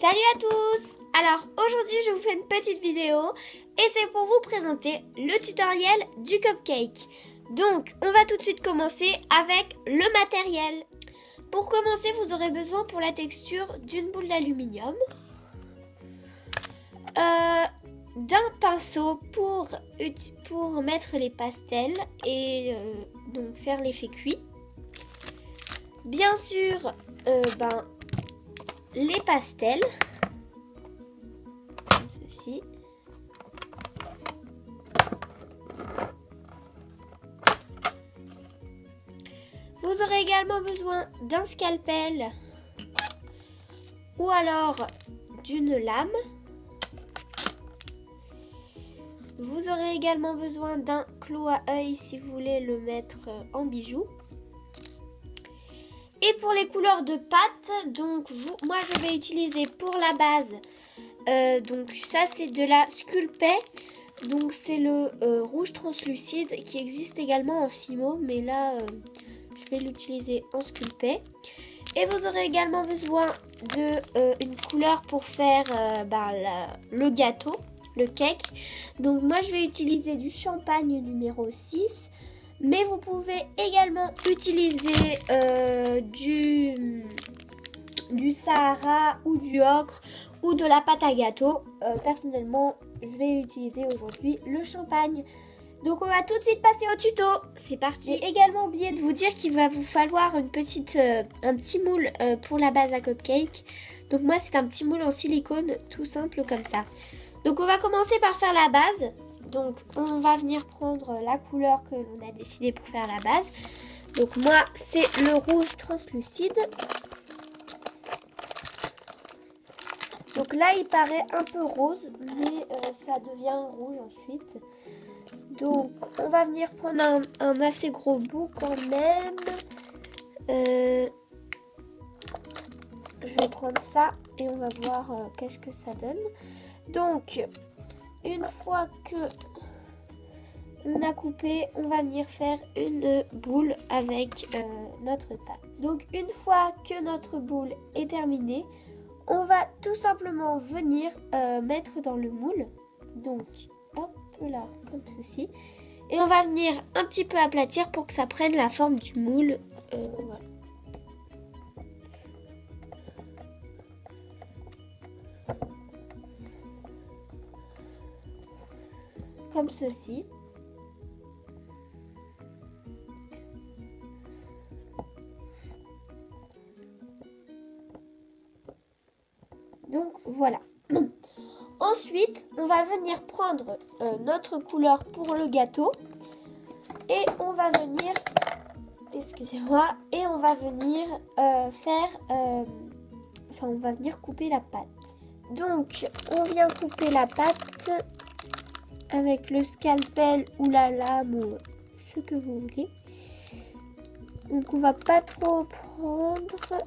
Salut à tous! Alors aujourd'hui je vous fais une petite vidéo et c'est pour vous présenter le tutoriel du cupcake. Donc on va tout de suite commencer avec le matériel. Pour commencer vous aurez besoin pour la texture d'une boule d'aluminium, d'un pinceau pour mettre les pastels et donc faire l'effet cuit. Bien sûr les pastels, comme ceci. Vous aurez également besoin d'un scalpel ou alors d'une lame. Vous aurez également besoin d'un clou à œil si vous voulez le mettre en bijou. Et pour les couleurs de pâte, donc moi je vais utiliser pour la base, donc ça c'est de la Sculpey, donc c'est le rouge translucide qui existe également en Fimo, mais là je vais l'utiliser en Sculpey. Et vous aurez également besoin de une couleur pour faire le gâteau, le cake. Donc moi je vais utiliser du champagne numéro 6. Mais vous pouvez également utiliser du Sahara ou du ocre ou de la pâte à gâteau. Personnellement, je vais utiliser aujourd'hui le champagne. Donc on va tout de suite passer au tuto. C'est parti. J'ai également oublié de vous dire qu'il va vous falloir un petit moule pour la base à cupcake. Donc moi c'est un petit moule en silicone tout simple comme ça. Donc on va commencer par faire la base. Donc on va venir prendre la couleur que l'on a décidé pour faire la base. Donc moi c'est le rouge translucide. Donc là il paraît un peu rose, mais ça devient rouge ensuite. Donc on va venir prendre un assez gros bout quand même. Je vais prendre ça et on va voir qu'est-ce que ça donne. Donc une fois que on a coupé, on va venir faire une boule avec notre pâte. Donc une fois que notre boule est terminée, on va tout simplement venir mettre dans le moule. Donc hop là, comme ceci. Et on va venir un petit peu aplatir pour que ça prenne la forme du moule. Voilà. Comme ceci. Donc voilà. Ensuite, on va venir prendre notre couleur pour le gâteau et on va venir, excusez-moi, et on va venir on va venir couper la pâte. Donc, on vient couper la pâte avec le scalpel ou la lame ou ce que vous voulez. Donc on va pas trop prendre.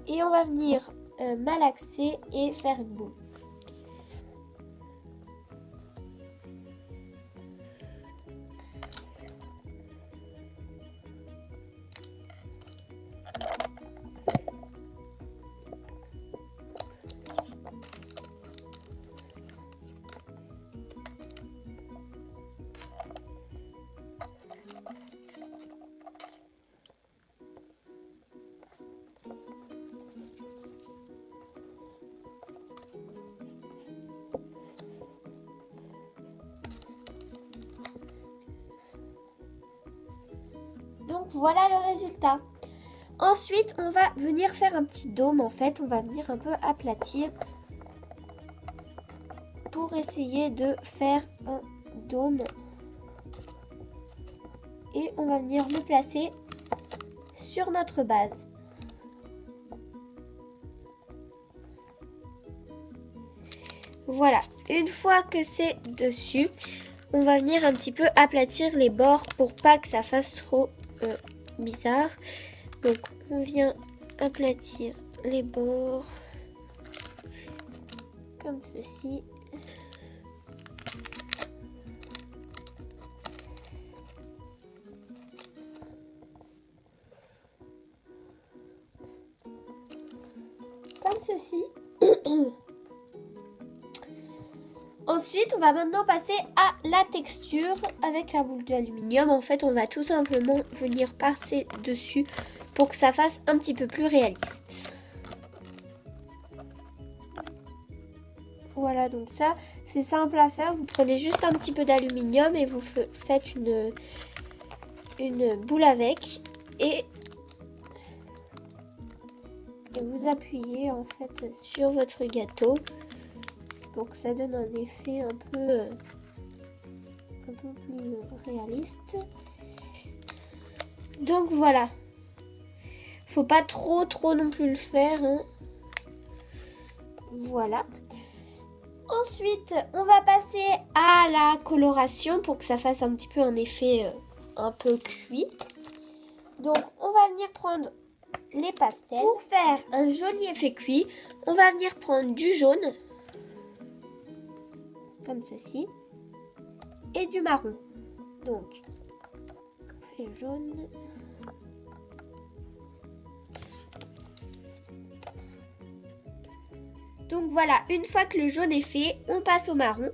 Et on va venir malaxer et faire une boule. Donc voilà le résultat. Ensuite, on va venir faire un petit dôme en fait. On va venir un peu aplatir pour essayer de faire un dôme. Et on va venir le placer sur notre base. Voilà, une fois que c'est dessus, on va venir un petit peu aplatir les bords pour pas que ça fasse trop bizarre. Donc on vient aplatir les bords comme ceci. comme ceci. Ensuite, on va maintenant passer à la texture avec la boule d'aluminium. En fait, on va tout simplement venir passer dessus pour que ça fasse un petit peu plus réaliste. Voilà, donc ça, c'est simple à faire. Vous prenez juste un petit peu d'aluminium et vous faites une boule avec. Et vous appuyez en fait sur votre gâteau. Donc ça donne un effet un peu plus réaliste. Donc voilà. Faut pas trop non plus le faire. Hein. Voilà. Ensuite, on va passer à la coloration pour que ça fasse un petit peu un effet un peu cuit. Donc on va venir prendre les pastels. Pour faire un joli effet cuit, on va venir prendre du jaune. Comme ceci, et du marron. Donc, on fait le jaune. Donc voilà, une fois que le jaune est fait, on passe au marron.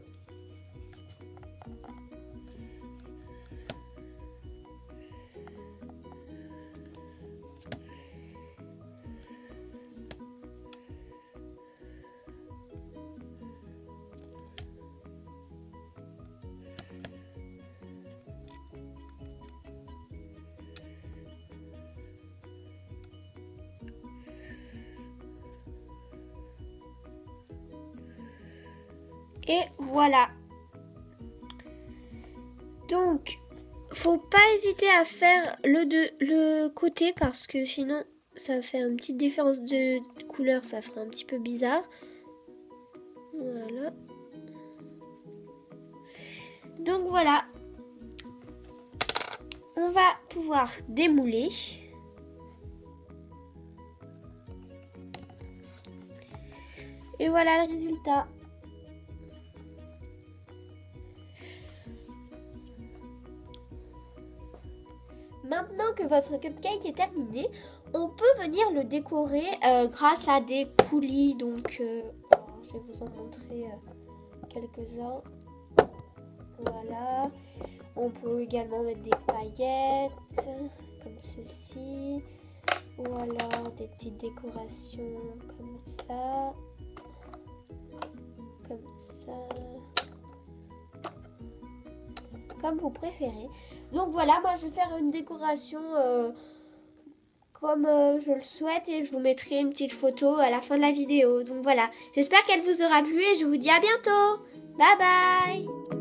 Et voilà. Donc, faut pas hésiter à faire le côté parce que sinon, ça fait une petite différence de couleur, ça fera un petit peu bizarre. Voilà. Donc voilà. On va pouvoir démouler. Et voilà le résultat. Maintenant que votre cupcake est terminé, on peut venir le décorer grâce à des coulis. Donc, je vais vous en montrer quelques-uns. Voilà. On peut également mettre des paillettes, comme ceci. Ou alors des petites décorations comme ça. Comme ça. Comme vous préférez. Donc voilà, moi je vais faire une décoration comme je le souhaite et je vous mettrai une petite photo à la fin de la vidéo. Donc voilà, j'espère qu'elle vous aura plu et je vous dis à bientôt. Bye bye.